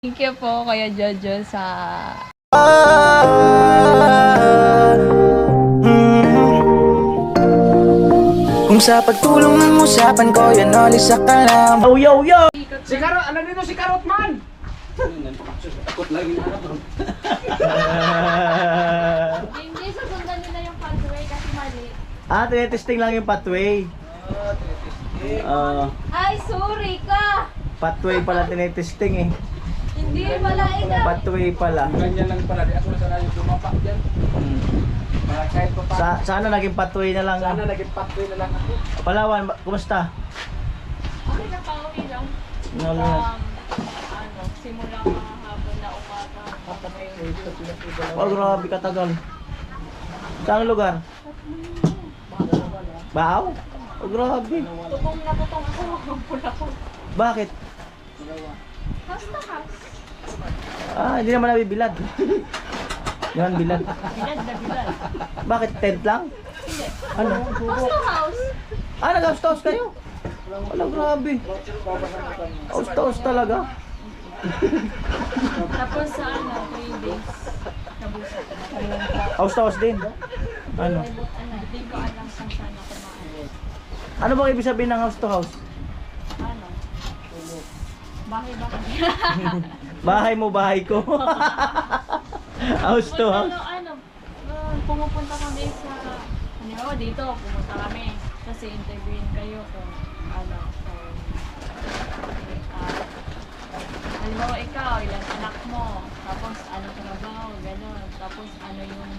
Thank you po Kuya Jojo sa Kung sa pagtulong ng usapan ko, yan alis sa kalam. Yo, yo, yo! Si Karot, ano dito si Karot man? Takot lagi na ako. Hindi, susundan nila yung pathway kasi mali. Tinetesting lang yung pathway. Ay, sorry ka! Pathway pala tinetesting eh. Hindi pala ikaw. Pathway pala. Ganyan lang pala. Di ako na sana yung dumapak dyan. Para kahit pa pa. Sana naging pathway na lang. Sana naging pathway na lang ako. Palawan, kumusta? Okay na pauwi lang. Simula kahapon na umaga. Oh, grabe katagal. Saan lugar? Baaw? Oh, grabe. Tutong na tutong ako. Pula ko. Bakit? House to house. Hindi naman nabibilad. Yan, bilad. Bilad na bilad. Bakit? Tent lang? Hindi. Ano? House to house. Nag-house to house kayo? Wala, grabe. House to house talaga. Tapos sa 3 days. Nabusak. House to house din. Ano? Hindi ko alam kung saan ako maalis. Ano bang ibig sabihin ng house to house? Ano? Bahay-bahay. Bahay mo, bahay ko. House to house. Pumupunta kami sa, halimbawa dito, pumunta kami. Kasi interviewin kayo kung halimbawa ikaw, ilang anak mo, tapos ano trabaho, gano'n. Tapos ano yung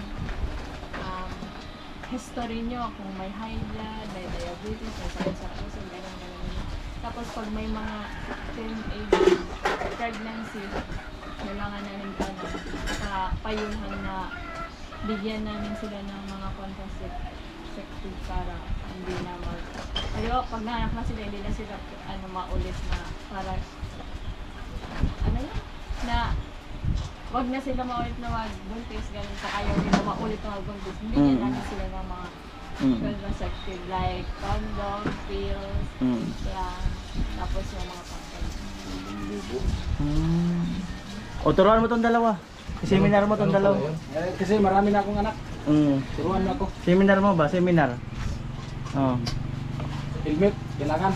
history nyo, kung may high blood, may diabetes, may sakit sa puso, gano'n. Tapos pag may mga teenage pregnancy, kailangan namin payuhan na bigyan namin sila ng mga contraceptive para hindi na pero pag nanak na sila, hindi na sila maulit na para na wag na sila maulit na magbuntis, ganun sa ayaw nila maulit na magbuntis. Bigyan namin sila ng mga contraceptive like condom, pills, yan. Tapos yung mga O, turuan mo tong dalawa. Seminar mo tong dalawa. Kasi marami na akong anak. Turuan mo ako. Seminar mo ba? Seminar. Oh. Helmet, kailangan.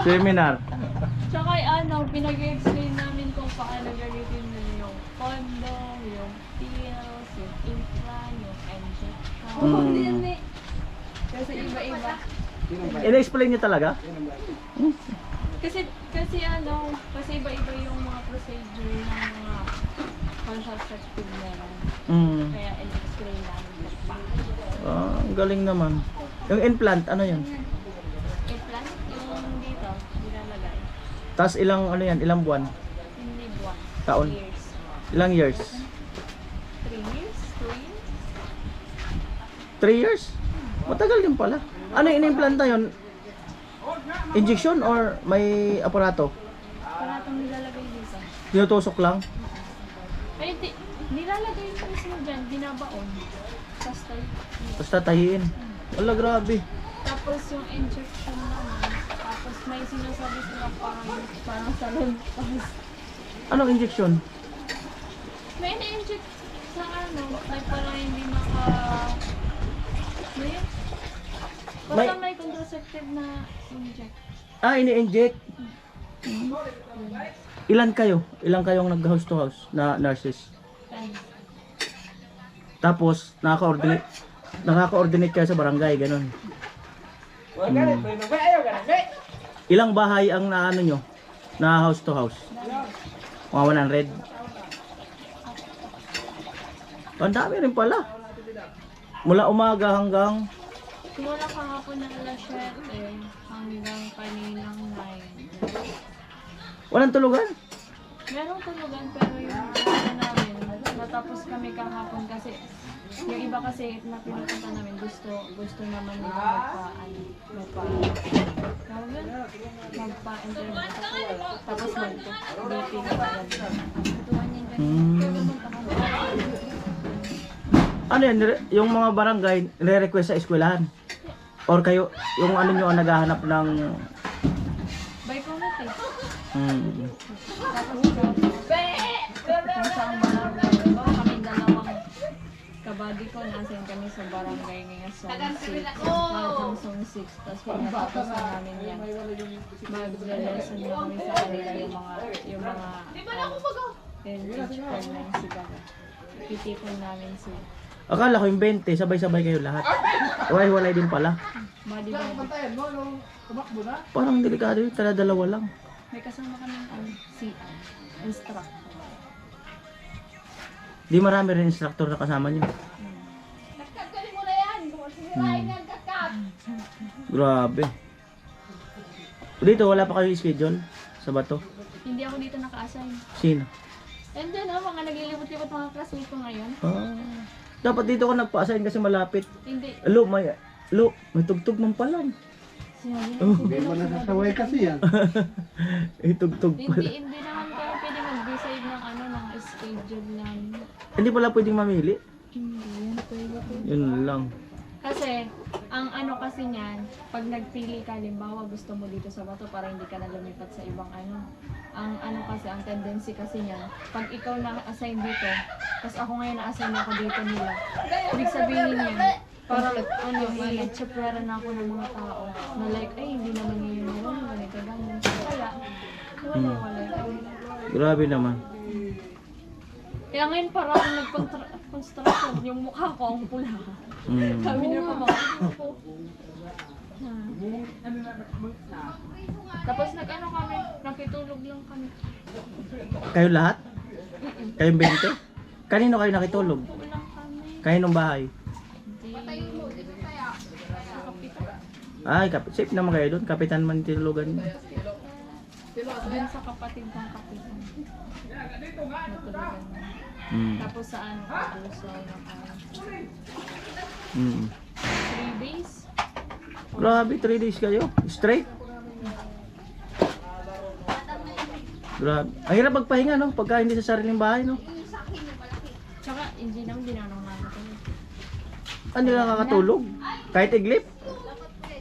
Seminar. tsaka pinag-explain namin kung paano gamitin nila yung condom, yung pills, yung implant, yung injection. Kasi iba-iba. In-explain niyo talaga? Kasi iba-iba yung mga procedure ng mga contraceptive nila. Kaya in-explain namin pa. Ang galing naman. Yung implant, ano yun? Implant, yung dito, nilalagay. Tapos ilang buwan? Hindi buwan. Taon? Years. Ilang years? 3 years? 2 years? 3 years? Matagal din pala. Ano yung in-implant na yun? Injection or may aparato? Paratong nilalagay dito. Tinutusok lang? Ay, nilalagay yung mismo dyan, binabaon. Tapos tatahiin. Wala, grabe. Tapos yung injection naman, tapos may sinasabi sila parang salon. Anong injection? May na-inject sa like parang hindi yun? Basta may contraceptive na inject. Ini-inject. Ilan kayo? Ilan kayong nag-house to house na nurses? Tapos, nakaka-coordinate kayo sa barangay, ganun. Ilang bahay ang naano nyo? Na house to house? Mga 100? Ang dami rin pala. Mula umaga hanggang... Simula kahapon ng alas 7 hanggang kaninang 9. Walang tulugan? Merong tulugan pero yung namin, natapos kami kahapon kasi yung iba kasi na pinupunta namin gusto naman nila magpa-interview tapos mag-BP Ano yan? Yung mga barangay nire-request sa eskwelahan? Or kayo, yung ano nyo ang naghahanap ng... by committee. Tapos kung saan barangay, bawa kami dalawang kabady ko, nasan kami sa barangay ngayon, Song 6. Tapos pag natapos na namin yan, mag-lesson na kami sa kanila yung mga vintage pregnancy baga. Kitipon namin sila. Akala ko yung 20, sabay-sabay kayo lahat. Walay din pala. Body. Parang delikado yun, tala dalawa lang. May kasama kami si instructor. Di marami rin instructor na kasama niyo. Grabe. Dito, wala pa kayo schedule sa Bato? Hindi ako dito naka-assign. Sino? And then, mga naglilibot-libot mga classmates ko ngayon. Dapat dito ko nagpa-assign kasi malapit. Hindi. May tugtog ng palang. Hindi mo nasasaway kasi yan. May tugtog pala. Hindi naman kayo pwede mag-decide ng ng schedule namin. Hindi pala pwedeng mamili. Hindi yan pwede. Yun lang. Kasi, ang kasi niyan, pag nagpili ka, limbawa gusto mo dito sa Bato para hindi ka na lumipat sa ibang Ang kasi, ang tendency kasi niyan, pag ikaw na-assign dito, tapos ako ngayon na-assign ako dito nila, ibig sabihin niyan, parang i-chapwera na ako ng mga tao na like, ay, hindi naman yun meron, ganito, ganyan. Kaya, wala. Grabe naman. Kaya ngayon parang nag-construction, yung mukha ko ang pula. Sabi niya pa mga po. Tapos kami, nakitulog lang kami. Kayo lahat? Kayong 20? Kanino kayo nakitulog? Kulang kami. Kaninong bahay? Ay, safe naman kayo doon. Kapitan man tinulugan niyo. Doon sa kapatid kong kapitan. Natulugan mo. Tapos saan? Sa kami. 3 days? Grabe, 3 days kayo? Straight? Grabe. Ang hirap magpahinga, no? Pagka hindi sa sariling bahay, no? Tsaka, hindi naman dinanong namin kami. Ano lang nakakatulog? Kahit iglip?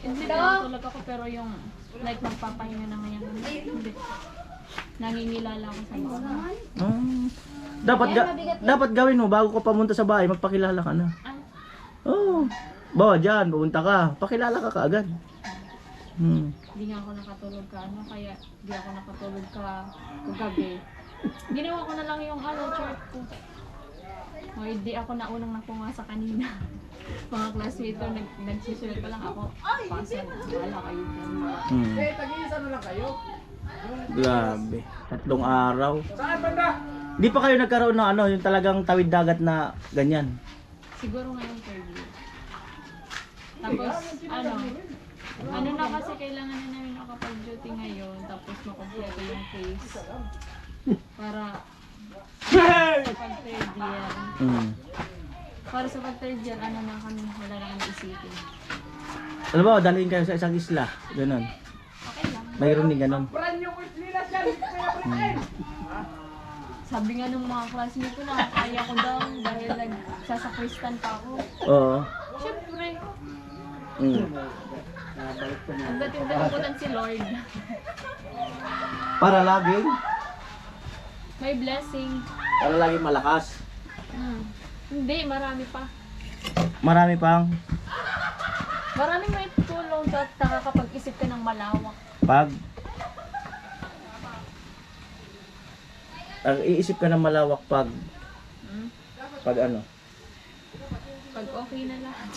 Hindi nakatulog ako pero yung like magpapahinga na ngayon. Hindi. Nangingilala ako sa bahay. Dapat gawin mo bago ka pamunta sa bahay, magpakilala ka na. Oh. Bawa dyan, pumunta ka, pakilala ka kaagad. Hindi nga ako nakatulog kaya hindi ako nakatulog kagabi. Ginawa ko na lang yung chart ko. O hindi ako naunang napunga sa kanina. Mga classmate ko, nagsusulat pa lang ako. Pasa na, wala kayo dyan. Tag-iisa na lang kayo. Grabe. 3 araw. Saan banda? Di pa kayo nagkaroon ng yung talagang tawid dagat na ganyan? Siguro ngayon third year. Tapos, na kasi kailangan na namin makapag-duty ngayon, tapos makompleto yung case. Para sa pag-third year. Para sa pag-third year, na kami, wala na kami isipin. Alam mo, dalhin kayo sa isang isla. Ganon. Okay lang. Mayroon din ganon. Sabi nga ng mga classmates ko na kaya ko daw dahil nagsasakristan pa ako. Oo. Siyempre. Ang dating si Lord. Para laging? May blessing. Para laging malakas. Hindi, marami pa. Marami pang? Maraming may tulong at nakakapag-isip ka ng malawak. Iisip ka ng malawak pag ano? Pag okay na lahat.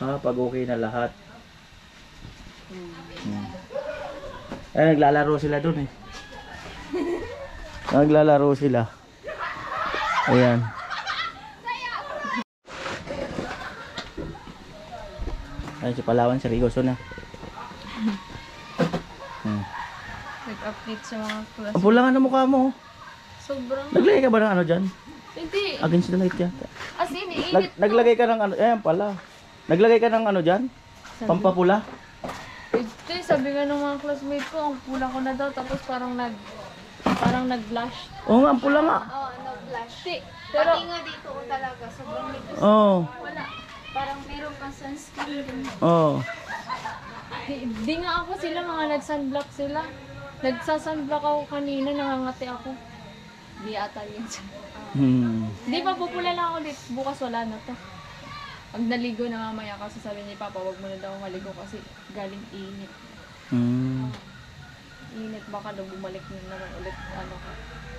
Pag okay na lahat. Naglalaro sila dun eh. Naglalaro sila. Ayan. Ayan si Palawan, seryoso na. Nag-update sa mga class. Ang pula nga ng mukha mo. Sobrang... Naglagay ka ba ng ano dyan? Hindi. Against the light yata. As in, init. Naglagay ka ng ano, ayan pala. Naglagay ka ng ano dyan? Pampapula? Ito, sabi nga ng mga classmates ko, ang pula ko na daw, tapos parang nag-blush. Oo nga, ang pula nga. Oo, nag-flash. Pero, Pati nga dito talaga, sobrang nipis. Oo. wala. Parang meron pang sunscreen. Oo. Di nga ako sila, mga nag-sunblock sila. Nagsasunblock ako kanina, nangangati ako. Di ata yun siya. Hindi pa, pupula lang ako ulit. Bukas wala na to. Pag naligo na mamaya kasi sabi ni Papa, wag mo na daw maligo kasi galing init. Init, baka daw bumalik na naman ulit. Ano ka.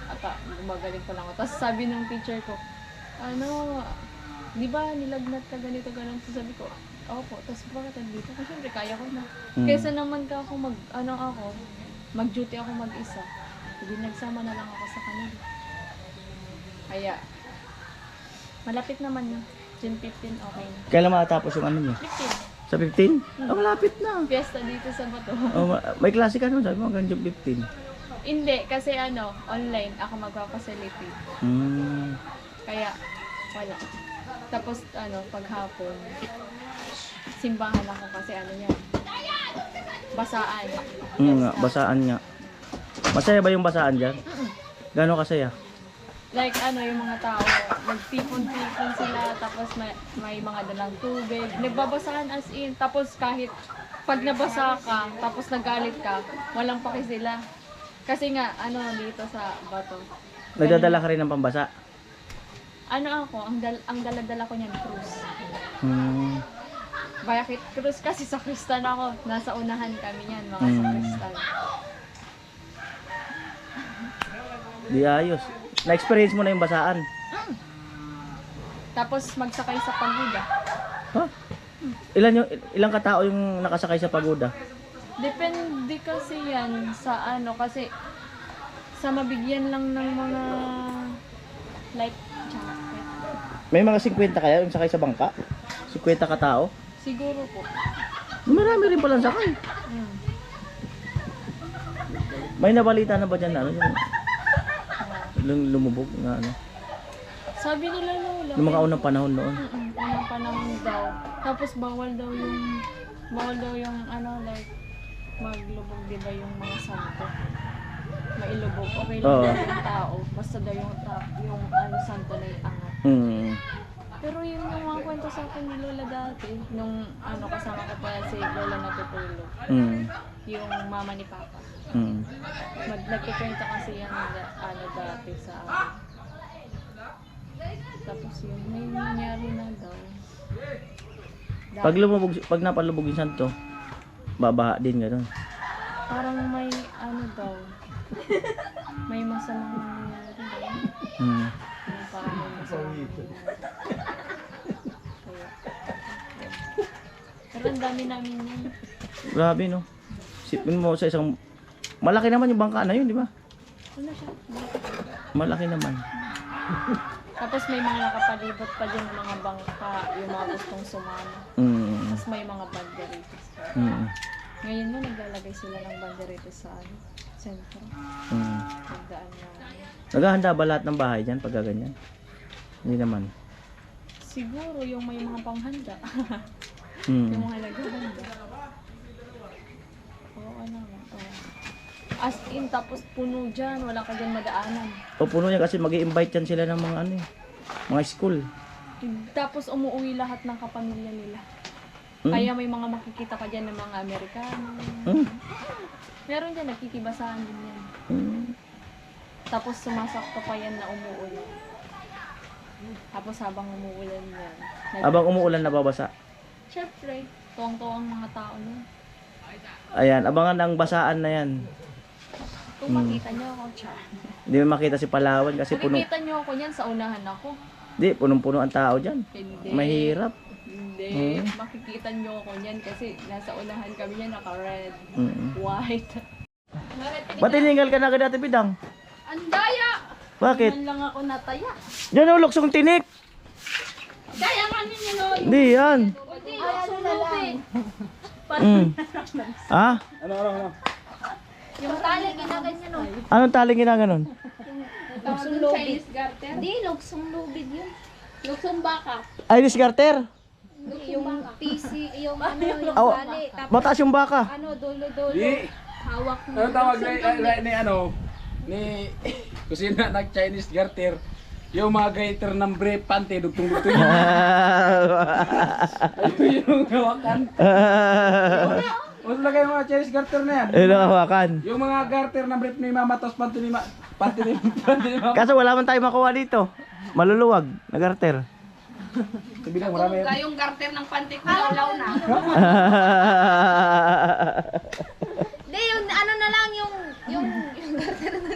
At gumagaling pa lang ako. Tapos sabi ng teacher ko, di ba nilagnat ka ganito, ganun. So sabi ko, opo. Tapos bakit nandito? Kasi syempre kaya ko na. Kaysa naman ka ako mag-duty ako mag-isa. Hindi nagsama na lang ako sa kanila. Kaya, malapit naman yun. June 15, okay na. Kailan matapos yung ano niyo? 15. Sa 15? Oh, malapit na. Fiesta dito sa Bato. Oh, may klase ka nun, sabi mo hanggang June 15. Hindi, kasi online ako magpa-facilitate. Kaya, wala. Tapos, paghapon, simbahan ako kasi yan. Basaan. Nga, basaan nga. Masaya ba yung basaan dyan? Gano'n kasaya? Like yung mga tao, nagtipon-tipon sila, tapos may mga dalang tubig. Nagbabasahan as in, tapos kahit pag nabasa ka, tapos nagalit ka, walang paki sila. Kasi nga, dito sa Bato. Nagdadala ka rin ng pambasa? Ang dala-dala ko niyan, cruise. Bakit cruise? Kasi sa Kristan ako. Nasa unahan kami niyan, mga sa Kristan. Di ayos. Na-experience mo na yung basaan? Tapos magsakay sa pagoda. Ha? Ilang katao yung nakasakay sa pagoda? Depende kasi yan sa kasi sa mabigyan lang ng mga life jacket. May mga 50 kaya yung sakay sa bangka? 50 katao? Siguro po. Marami rin palang sakay. May nabalita na ba dyan na yung lumubog na Sabi nila lola. Noong mga unang panahon noon. Unang panahon daw. Tapos bawal daw yung like maglubog, di ba, yung mga santo. Mailubog. Okay lang daw yung tao. Basta daw yung santo na iangat. Pero yun yung mga kwento sa akin ni Lola dati. Nung kasama ko pa si Lola natutulog. Yung mama ni Papa. Nagkikwento kasi yan dati sa akin. Tapos yun, may nangyari na daw. Pag napalubog yung santo, babaha din gano'n. Parang may daw. May masamang nangyari daw. Parang may masamang nangyari. Kaya. Pero ang dami namin yun. Grabe no. Sipin mo sa isang malaki naman yung bangka na yun, di ba? Ano siya? Malaki naman. Tapos may mga nakapalibot pa din ng mga bangka, yung mga gustong sumama. Tapos may mga banderitas. Ngayon mo naglalagay sila ng banderitas sa sentro. Nagdaan na. Naghahanda ba lahat ng bahay dyan pag ganyan? Hindi naman. Siguro yung may mga panghanda. Yung mga naghahanda. Oo, As in, tapos puno dyan, wala ka dyan madaanan. O puno niya kasi mag-i-invite yan sila ng mga mga school. Tapos umuwi lahat ng kapamilya nila. Kaya may mga makikita ka dyan ng mga Amerikano. Meron dyan, nagkikibasahan din yan. Tapos sumasakto pa yan na umuulan. Tapos habang umuulan yan. Habang umuulan nababasa. Siyempre, tuwang-tuwang mga tao nun. Ayan, abangan ang basaan na yan. Kung makita nyo ako, Hindi mo makita si Palawan kasi puno. Makikita nyo ako niyan sa unahan ako. Hindi, punong-puno ang tao dyan. Hindi. Mahirap. Hindi. Makikita nyo ako niyan kasi nasa unahan kami niyan, naka-red, white. Ba't tiningal ka na agad Ate Bidang? Andaya! Bakit? Man lang ako nataya. Diyan o, luksong tinik. Daya nga ninyo, no? Hindi yan. Hindi, sumupin. Ha? Yung tali, ginaganyan o. Anong taling ginaganon? Luksong lubid. Hindi, luksong lubid yun. Luksong baka. Irish Garter. Yung PC, yung yung Aw, tali. Tapos mataas yung baka. dulo-dulo. Di. Hawak mo. Ano tawag ni kusina ng Chinese garter. Yung mga gaiter ng brief pante dugtong-dugtong yun. Ito yung gawakan. Mas lagay yung mga Chinese garter na yan. Nakawakan. Yung mga garter na brief ni mama, tapos panty ni mama. Kaso wala man tayo makuha dito. Maluluwag na garter. Sabi lang, marami yan. Yung garter ng panty ko, law na. Hindi, yung ano na lang yung garter na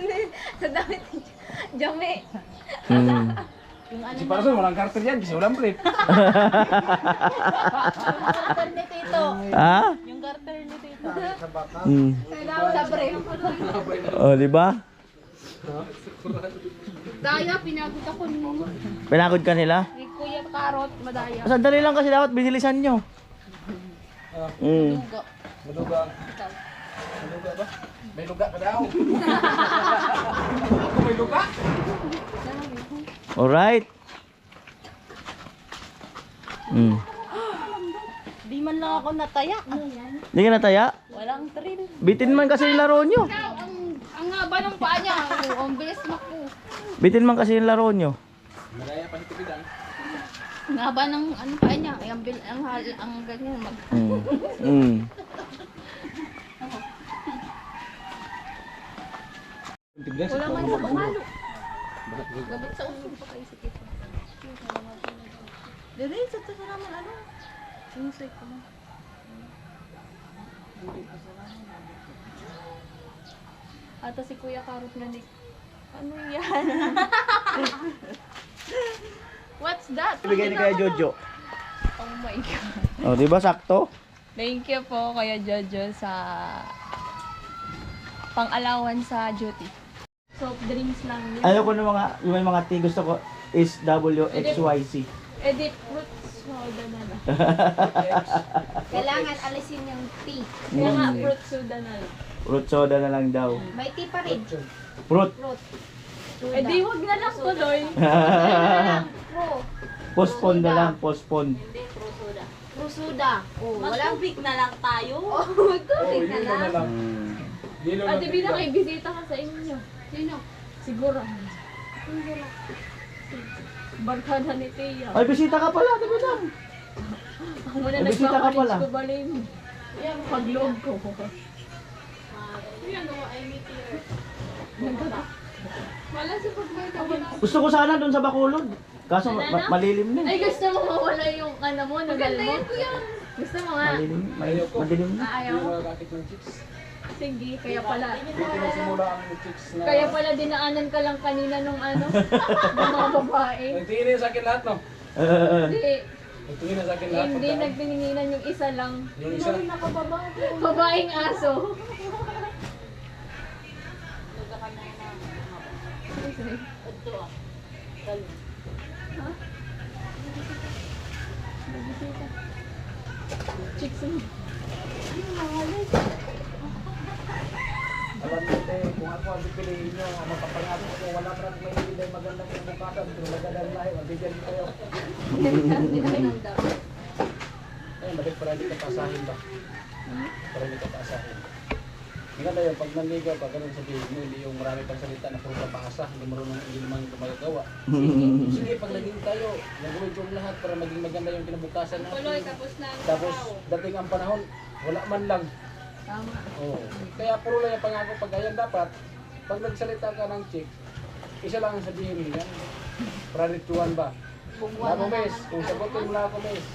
sa damit ni Jame. Si Parason, walang garter yan kasi walang brief. Garter ni Tito. Ha? Yung garter ni Tito. Sa brave. Oh, di ba? Daya, pinagod ako ni Pinagod ka nila? Kuya Karot, madaya. Sandali lang kasi dapat binilisan nyo. Maluga. Maluga ba? May luga ka daw. Ako may luga? Alright. Di man lang ako nataya. Hindi ka nataya? Walang thrill. Bitin man kasi yung laro nyo. Ang haba ng paa niya. Ang bilis maku. Bitin man kasi yung laro nyo. Madaya pa si Tipidan. Ang haba ng ano paa niya. Ang ganyan. Wala man sa pangalo. Gabit sa ulo pa kayo sa Tito. Dili, sa ito sa naman ano. Sinusay ko na. Ata si Kuya Karot na ni... Ano yan? What's that? Ibigay ni kaya Jojo. Oh my God. Oh, di ba sakto? Thank you po Kuya Jojo sa pang-alawan sa duty. Soft drinks lang yun. Ayaw ko ng mga, yung may mga tea gusto ko is WXYC. Edit fruits soda na lang. Kailangan alisin yung tea. Kaya nga fruit soda na lang. Fruit soda na lang daw. May tea pa rin. Fruit. Eh di wag na lang tuloy. Pro. Postpone na lang, postpone. Rusuda. Oh, walang Big na lang tayo. magtubig na lang. Dilo Ate Bina, may bisita ka sa inyo. Sino? Siguro. Barkada ni Tia. Ay, bisita ka pala, di ba lang? Ako muna May bisita ka pala. nagpapalit ko balim. Yan, pagloob ko. Wala si Pagmay na. Gusto ko sana doon sa Bacolod. Kaso malilim na. Ay, gusto mo mawala yung ano mo, nagal mo? Gusto mo nga. Madilim na. Ayaw mo? Kakit ng chicks. Sige, kaya pala. Simula ang chicks na... Kaya pala dinaanan ka lang kanina nung ano, ng mga babae. Nagtingin sa akin lahat, no? Hindi, Nagtingin sa akin lahat. hindi nagtininginan yung isa lang. Yung isa. Babaeng aso. Chicks mo. Alam mo, kung ako ang pipiliin nyo, ang mapapangako ko, wala pa rin may hindi magandang kinabukasan, kung magandang lahi, mabigyan ko kayo. Ay, bakit para hindi ka pasahin ba? Para hindi ka pasahin. Maganda yun, pag nanligaw ka, ganun sabihin mo, hindi yung marami pang salita na puro paasa, hindi marunong, hindi naman ito magagawa. Sige, pag naging tayo, nagawin ko lahat para maging maganda yung kinabukasan natin. Tuloy, tapos na. Tapos, dating ang panahon, wala man lang. Tama. Oo. Kaya puro lang yung pangako pag ganyan dapat, pag nagsalita ka ng chick, isa lang ang sabihin mo yan. Pradituan ba? Ako, miss, kung sagutin mo na ako, miss.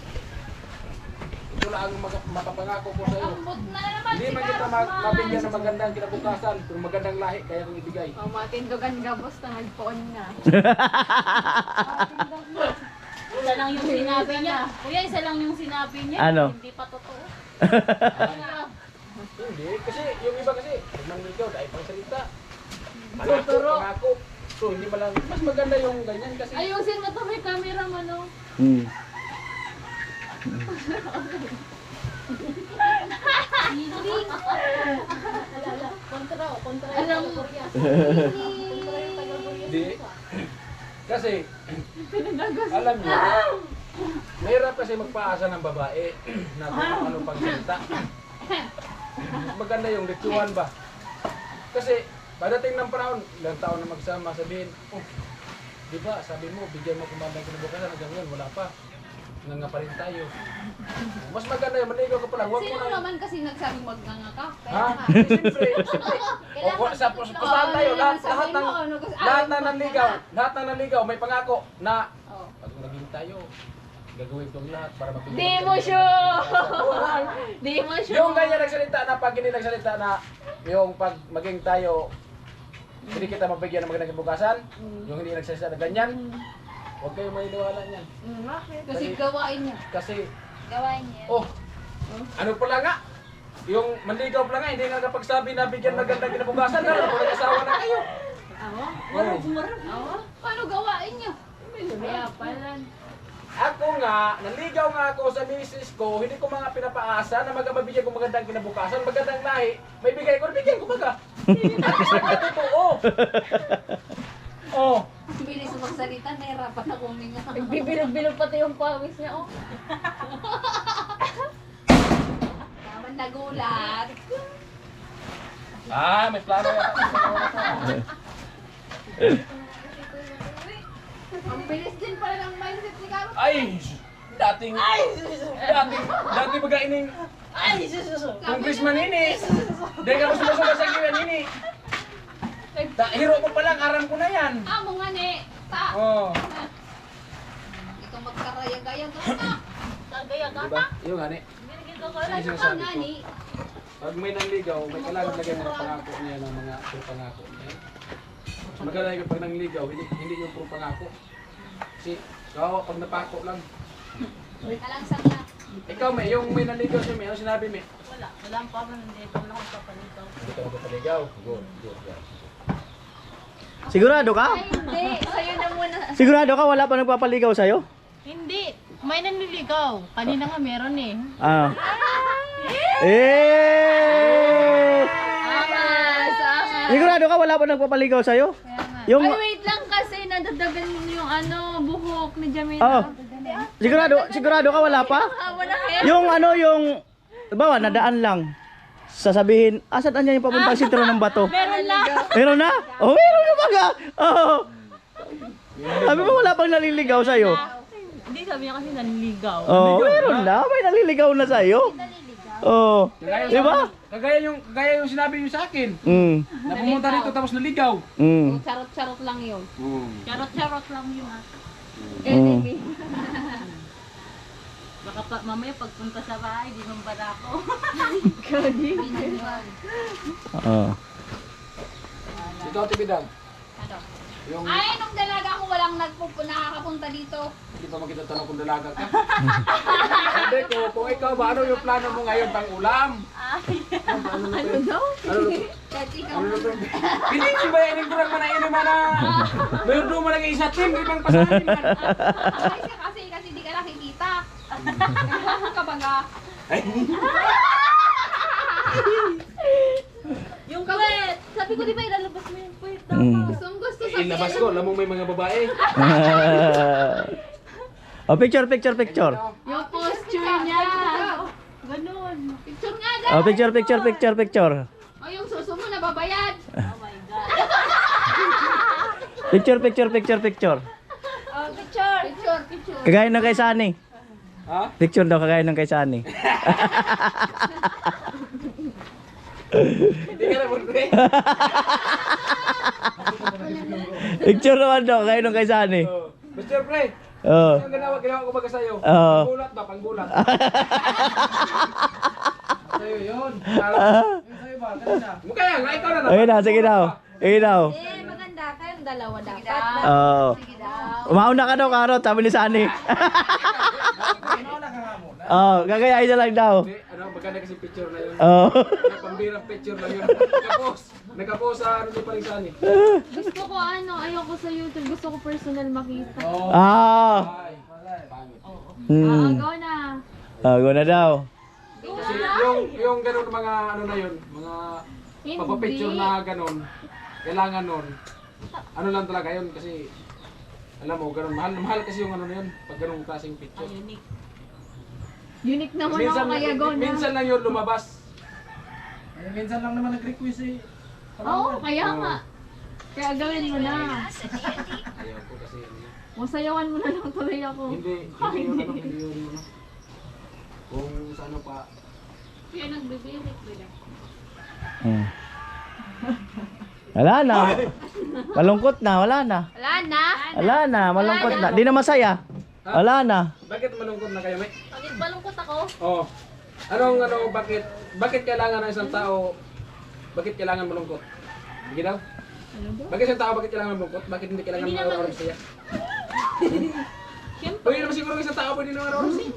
Ito lang ang makapangako ko sa iyo. Ambot na naman Hindi man kita mabigyan ng magandang kinabukasan, pero magandang lahi, kaya kong ibigay. O, matindugan ka, basta nagpoon na. Isa lang yung sinabi niya. Kuya, isa lang yung sinabi niya. Ano? Hindi pa totoo. Hindi, kasi yung iba kasi, pag nangligaw, dahil pang salita. Tuturo. Pangako. So, hindi man lang, mas maganda yung ganyan kasi. Ayusin mo to, may camera mo, no? Alam mo, Hindi. Kasi, alam niyo, mahirap kasi magpaasa ng babae na kung ano pang salita. Maganda yung ritual ba? Kasi, pagdating ng panahon, ilang taon na magsama, sabihin, oh, di ba, sabi mo, bigyan mo kumandang kinabukasan, hanggang ngayon, wala pa. nga pa rin tayo. Mas maganda yung maligaw ka pa lang. Huwag mo Sino na. naman kasi nagsabing magnganga ka? Kaya Ha? nga. Siyempre. Sa pustahan tayo, lahat ng nanligaw, lahat ng nanligaw may pangako na pag naging tayo, gagawin kong lahat para mapigil. Di mo sure! Di mo sure! Yung ganyan nagsalita na pag hindi nagsalita na yung pag maging tayo, hindi kita mabigyan ng magandang kibukasan, yung hindi nagsalita na ganyan, huwag kayong maniniwala niyan. Kasi gawain niya. Kasi, Gawain niya. oh, ano pala nga, yung manligaw pala nga, hindi nga kapagsabi na bigyan magandang kinabukasan na, kung nag-asawa na kayo. Paano gawain niya? Kaya pala. Ako nga, nanligaw nga ako sa misis ko, hindi ko mga pinapaasa na mabigyan ko magandang kinabukasan, magandang lahi, may bigay ko, bigyan ko baga. At isa ka totoo. Oh. Bilis magsalita, nahirapan ako huminga. Nagbibilog-bilog pati yung pawis niya, oh. Naman nagulat. May plano yata. Ang bilis din pala ng mindset ni Carol. Dati baga ining, congressman ini. Dahil ka masusunod sa kanya ini. Hero ko pa lang, aram ko na yan. Amo nga ni. Oh. Ikaw magkaraya-gaya ka na. Diba? Yung nga ni. Yung sinasabi Nga ko. ni. Pag may nanligaw, may kailangan lagay mga pangako niya ng mga puro pangako niya. Mas maganda yung pag nangligaw, hindi yung puro pangako. Kasi, kawawa pag napako lang. Kalangsang na. Ikaw may, yung may nanligaw siya, may ano sinabi may? Wala pa man, hindi pa man ako papalito. Hindi ka magpapaligaw. Good. Sigurado ka? Ay, hindi. Sa'yo na muna. Sigurado ka wala pa nagpapaligaw sa'yo? Hindi, may nanliligaw. Kanina nga meron eh. Ah. Eh! Sigurado ka wala pa nagpapaligaw sa'yo? Yung Ay, wait lang kasi nadadagan yung ano, buhok ni Jamila. Oh. Sigurado ka wala pa? Wala kaya. Yung ano yung bawa nadaan lang. Sasabihin, asan niya yung papuntang sentro ng bato? Meron lang. Meron na? Oh, meron na baga. Oh. Sabi mo wala pang naliligaw sa'yo? Hindi, sabi niya kasi nanliligaw. Oh, meron na. May naliligaw na sa'yo. Oh. Di ba? Kagaya yung sinabi niyo sa akin. Na pumunta dito tapos naligaw. Charot-charot lang yun. Charot-charot lang yun ah. Baka mamaya pagpunta sa bahay, di man bala ako. Oh. Ikaw, Tibidang. Ano? Yung Ay, nung dalaga ko walang nakakapunta dito. hindi pa makita tanong kung dalaga ka. Sabi ko, kung ikaw ba, ano yung plano mo ngayon pang ulam? Ano daw? Kasi ikaw. Hindi si ba yan yung kurang manainom na mayroon doon mo lang isa team, ibang pasahin man. Kasi di ka nakikita. Ka baga. Yung puwet! Sabi ko di ba ilalabas mo yung puwet? Gusto sa Ilabas ko, lamang may mga babae. Oh, picture. Yung posture niya. Ganun. Picture nga daw. Oh, picture. O yung suso mo nababayad. Oh my God. Picture. Oh, picture. Kagaya ng kay Sunny. Ha? Picture daw kagaya ng kay Sunny. Hindi ka na pre. Picture naman daw kagaya ng kay Sunny. Mr. Pre, Oh. yung ginawa ko baga sa'yo. Oo. Panggulat. Sa'yo yun. Sa'yo ba? Kanina. Mukha yan, ikaw na. Ayun na, sige daw. Maganda kayong dalawa dapat. Oh. Sige daw. Umauna ka daw, Karot, sabi ni Sunny. Oh, gagayahin na lang daw. Hindi, maganda kasi picture na yun. Oh. Pambirang picture lang yun. Nagka-post sa ano din palisan eh. Gusto ko ayoko sa YouTube. Gusto ko personal makita. Ah. Ay, pangit. Go na. Go na daw. Kasi yung ganun mga ano na yun, mga papapicture na ganun, kailangan nun, ano lang talaga yun kasi, alam mo, ganun, mahal kasi yung ano na yun, pag ganun klaseng picture. Unique. Unique naman ako kaya go na. Minsan lang yun lumabas. Minsan lang naman nag-request eh. Oo, kaya nga. Kaya gawin mo na. Ayaw ko kasi ano. Masayawan mo na lang tuloy ako. Hindi yun ano, hindi yun ano. Kung sa ano pa, Kaya nagbibirik ba yan? Hmm. Wala na. Malungkot na, wala na. Wala na. Wala na, malungkot na. Di na masaya. Wala na. bakit malungkot na kayo, may? Bakit balungkot ako? Oh. Bakit kailangan ng isang tao, bakit kailangan malungkot? Sige daw. Bakit isang tao, bakit kailangan malungkot? Bakit hindi kailangan araw-araw saya? Siyempre. Pwede naman siguro isang tao, pwede naman araw-araw saya.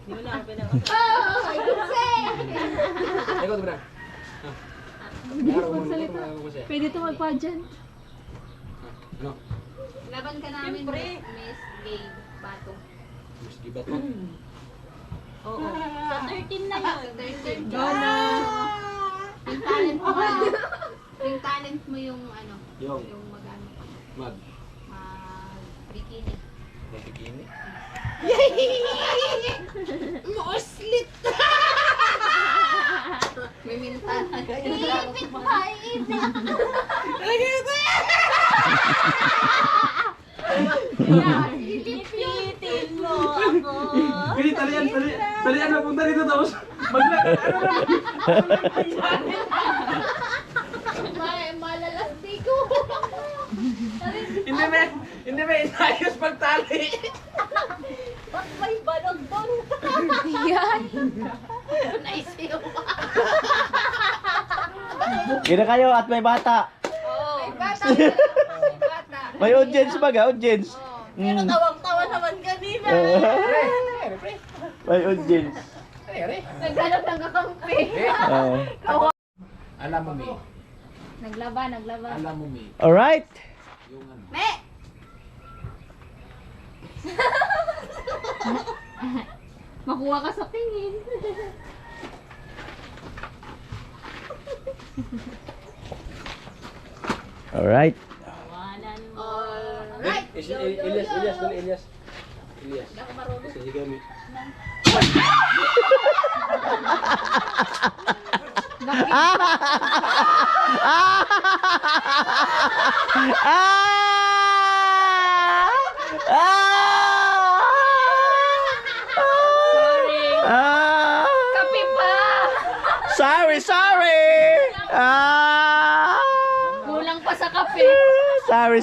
Hindi mo na ako pinapasal. Ikaw, ito ba? Araw-araw masaya. Pwede ito mag-pageant. Ano? Laban ka namin, Siyempre. Miss Gay Bato. Mas gibat mo? Oo. Sa 13 na yun. Gana! Yung talent mo, ano? Yung talent mo yung ano? Yung Yung mag-ano? mag Bikini. bikini. Muslit! May minta na kayo. Ipit pa, Ipitin mo ako. Pili, talian na punta dito tapos maglakad. Malalastigo. Hindi may inayos pagtali. Ba't may balog doon? Yan. Naisiyo pa. Gina kayo at may bata. May bata. May bata. May audience ba ga? Audience. Pero tawang-tawa naman kanina. May audience. Naghanap ng kakampi. Alam mo, May. Naglaba. Alam mo, May. Alright. Yung ano. Me! Makuha ka sa tingin. Alright. Wala naman. Alright. Elias. Ako marunong. Sige, May. Kape pa! Sorry. Kulang pa sa kape. Sorry.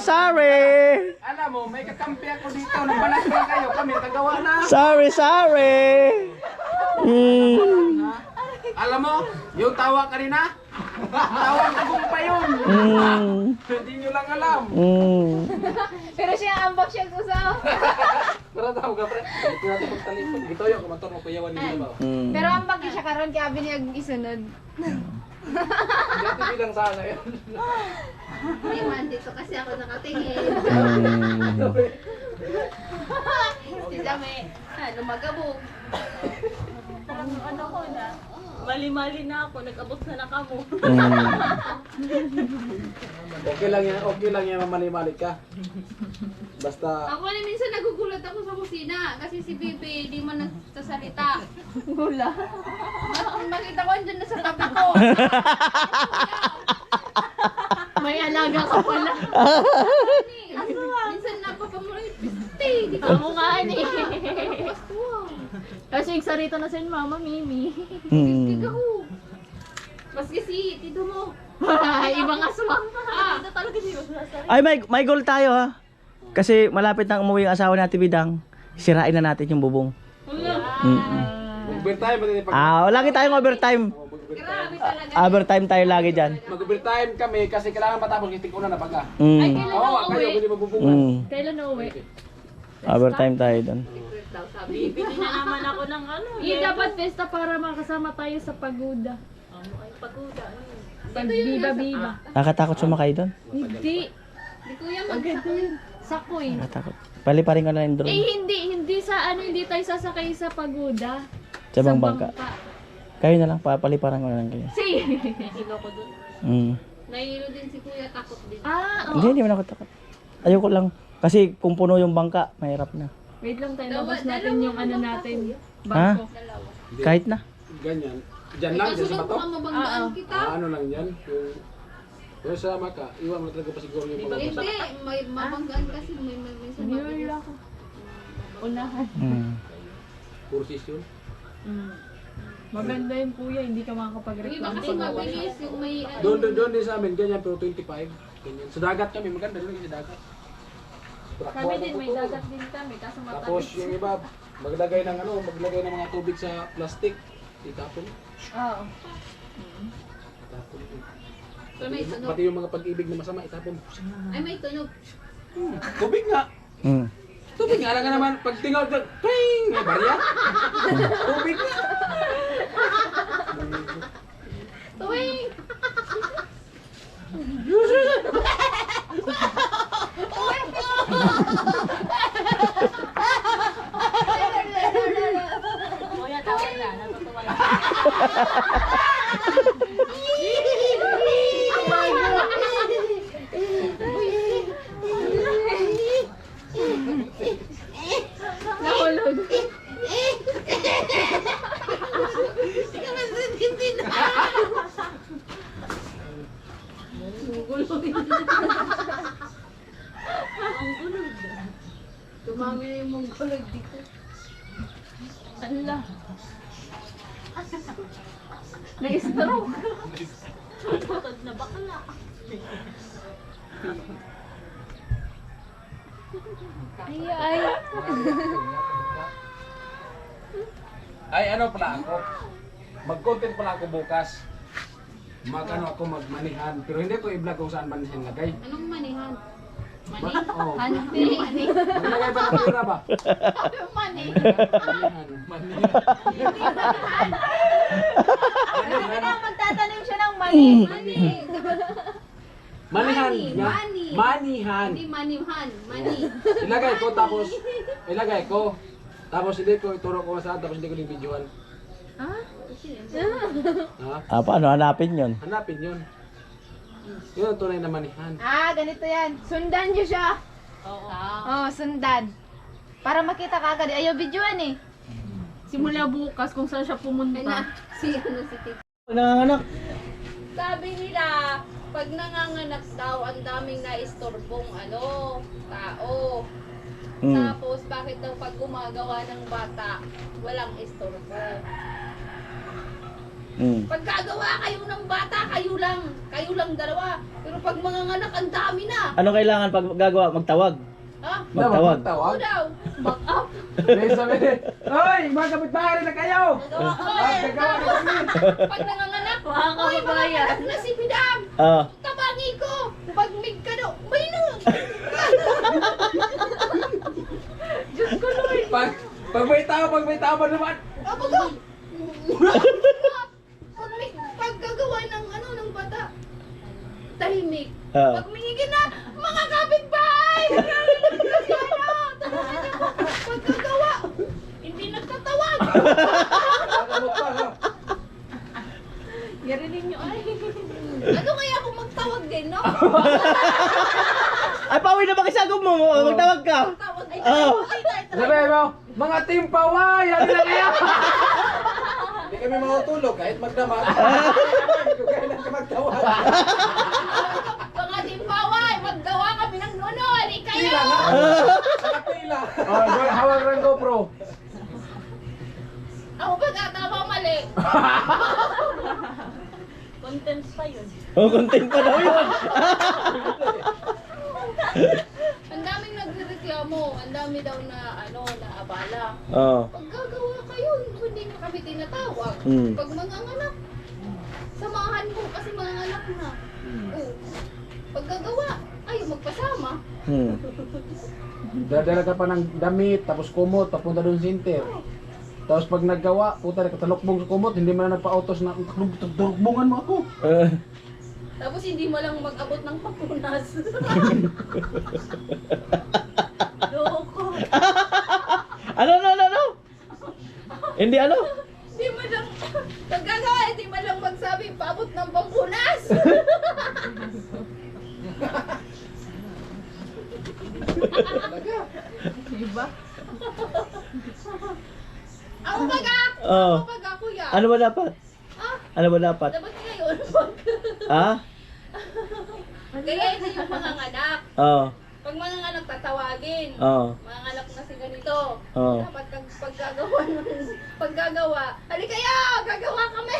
Alam mo, may kakampi ako dito. Nagbalas na kayo. Kami nakagawa na. Sorry. Alam mo, yung tawa kanina, tawang kagong pa yun. Hindi nyo lang alam. Pero siya ang ambak siya susaw. Tara daw, kapre. Ito natin pagtalipod. Ito yung kumantor mo kuyawan nila ba? Pero ambak siya karon kaya biniyag isunod. Dati bilang sana yun. Hindi man dito kasi ako nakatingin. Si Jame, lumagabog. Ano ko na. Mali-mali na ako. Nag-abot na kamo. Okay lang yan mamali-mali ka. Basta, Ako na minsan nagugulat ako sa kusina kasi si Bibi di man nagsasalita. Gula. Makita ko andyan na sa tabi ko. May alaga ka pala. Minsan napapamuloy, piste, di ka Amo nga ni. Kasi yung sarito na si Mama Mimi. piste ka ho. Maski si tito mo. Ibang aswang. Ito talaga siya masasarap. Ay, may goal tayo ha. Kasi malapit nang umuwi ang asawa natin Bidang. Sirain na natin yung bubong. mag-overtime ba pag Lagi tayong overtime. Grabe talaga. Overtime tayo lagi dyan. Mag-overtime kami kasi kailangan matapos kasi una na baga. Ay, Mm. kailan Oo, na kayo uwi? pwede magbubungan. Mm. Kailan na uwi? Overtime tayo doon. Bibili na naman ako ng ano. Yung dapat festa para makasama tayo sa pagoda. Ay, paguda. Pag-biba-biba. Nakakatakot sumakay doon. Hindi. Di kuya Sakoy. Nakakatakot. Paliparin ko na yung drone. Hindi hindi tayo sasakay sa pagoda. Sa bang bangka. Kayo na lang, paliparan ko na lang kayo. Silo ko dun. Nahilo din si kuya, takot din. Hindi naman ako takot. Ayoko lang. Kasi kung puno yung bangka, mahirap na. Wait lang tayo, labas natin yung ano natin. Ha? Bangko. Kahit na. Ganyan. Diyan lang, diyan sa Kasunod bato. mo mabanggaan kita. Ano lang yan? Yung Pero sa Maka, iwan mo talaga pa siguro yung mga Hindi, may mabanggaan kasi may New Year ako. Unahan. kursis yun. Maganda yun kuya, hindi ka makakapag-reklamo. Kasi mabilis yung may Doon din sa amin, ganyan, pero 25. Ganyan. Sa dagat kami, maganda doon kasi dagat. Kami din, may dagat din kami, kaso Tapos matamis. yung iba, maglagay ng mga tubig sa plastic. Itapon. Oo. Itapon. Pero may tunog. Pati yung mga pag-ibig na masama, itapon. Ay, may tunog. Tubig nga. Tubig nga lang nga naman. Pag tingaw, ping! May barya. Tubig nga. Tuwing! Kuya, tawag na. Natutuwa na. Nahulog. Tumami na yung mongolog dito. Ala. Na-stroke. Tutod na bakla. Ay. Ay, ano pala ako? Mag-content pala ako bukas. Ako magmanihan. Pero hindi ko i-vlog kung saan manihan lagay. Anong manihan? Oh. Hanti. Maglagay ba ng pira ba? Mani. Manihan. Manihan. Magtatanim siya ng mani. Mani. Manihan. Mani, nga. mani. Manihan. Hindi manihan. Mani. Ilagay ko tapos hindi ko ituro ko saan tapos hindi ko din videoan. Ha? Paano hanapin yun? Hanapin yun. Yun ang tunay na manihan. Ganito yan. Sundan niyo siya. Oo, sundan. Para makita ka agad. Ayaw videoan eh. Simula bukas kung saan siya pumunta. Si Tito. Nanganganak. Sabi nila, pag nanganganak daw, ang daming naistorbong tao. Tapos, bakit daw pag gumagawa ng bata, walang istorbo? Pag gagawa kayo ng bata, kayo lang dalawa. Pero pag manganganak, ang dami na. Ano kailangan pag gagawa? Magtawag? Ha? Magtawag. Oo daw. Back up. Sabi, hoy, mga kapitbahay na kayo! Pag nanganganak, Mga oy, manganganak na si Bidang. Ah. Tabangi ko. Pag mig ka daw, may na. Pag may tao naman. Pag gagawa ng bata, tahimik. Ah. Pag minigin na, mga kapitbahay! Pag gagawa, hindi nagtatawag. Yarinig nyo ay. Ano kaya kung magtawag din, no? Ay, pawi na makisagom mo. Magtawag ka. Tawag ay Sabi mo, mga team paway, ano na kaya? Hindi kami matutulog kahit magdamag. Hindi ko kailan ka magtawag. mga timpaway, maggawa kami ng nuno, hindi kayo! Pila nga. Nakapila. Oh, hawag ng GoPro. Ako ba tama mali? Content pa yun. Content pa daw yun. Ang daming nagrereklamo, ang dami daw na na abala. Oo. Pag gagawa kayo, hindi mo kami tinatawag. Pag mga anak, samahan mo kasi mga anak na. Oh. Pag gagawa, ayaw magpasama. Dadala ka pa ng damit, tapos kumot, papunta doon center. Tapos pag naggawa, puta nakatalokbong sa kumot, hindi mo na nagpa-autos na talokbongan mo ako. Tapos hindi mo lang mag-abot ng papunas. Loko. Ano? Hindi ano? Hindi mo lang, pag gagawa, hindi mo lang magsabi, paabot ng pampunas. Diba? Ako baga! Oo. Ako baga, kuya. Ano ba dapat? Ah, Ano ba dapat? dapat ngayon, pag... Ha? Kaya ito yung mga anak. Oo. Pag mga anak tatawagin. Oo. Mga anak na si ganito. Oo. Dapat paggagawa, halika kayo! Gagawa kami!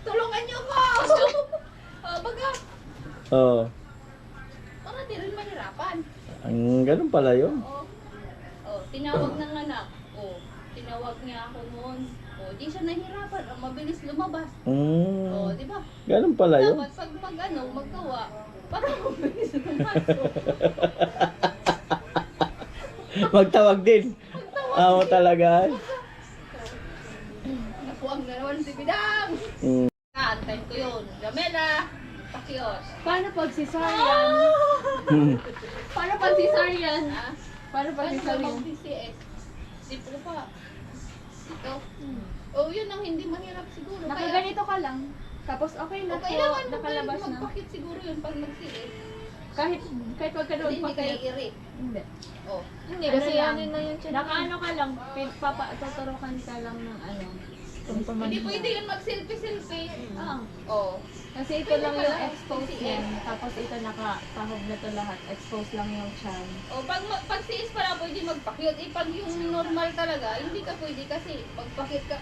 Tulungan niyo ko! Baga, Oo. para di rin mahirapan. Ang ganun pala yun. Tinawag ng anak. Tinawag niya ako noon. Di siya nahirapan. Mabilis lumabas. Di ba? Ganun pala yun. Dapat pag maggawa, para mabilis lumasok. Magtawag din. Oo talaga. Nakuwag na naman si Bidang. Antayin ko yun. Jamela, Pakios. Paano pag cesarean? Paano pag cesarean? Paano pag Paano ka cesarean? mag-PCS? Simple pa. Ikaw? Yun ang hindi mahirap siguro. Nakaganito ka lang. Tapos okay na po, Kailangan mo nakalabas ba na. magpakit siguro yun pag mag-CS? Kahit wag ka doon Hindi kayo pakit. i-rape. Hindi. Hindi, Kasi lang. ano na yun, nakaano ka lang, tuturukan ka lang ng ano. Hindi pwede yun mag-selfie-selfie. Kasi ito lang yung expose yan. Tapos ito nakapahog na to lahat. Expose lang yung chan. Pag CS pala pwede magpakit. Pag yung normal talaga, hindi ka pwede kasi magpakit ka.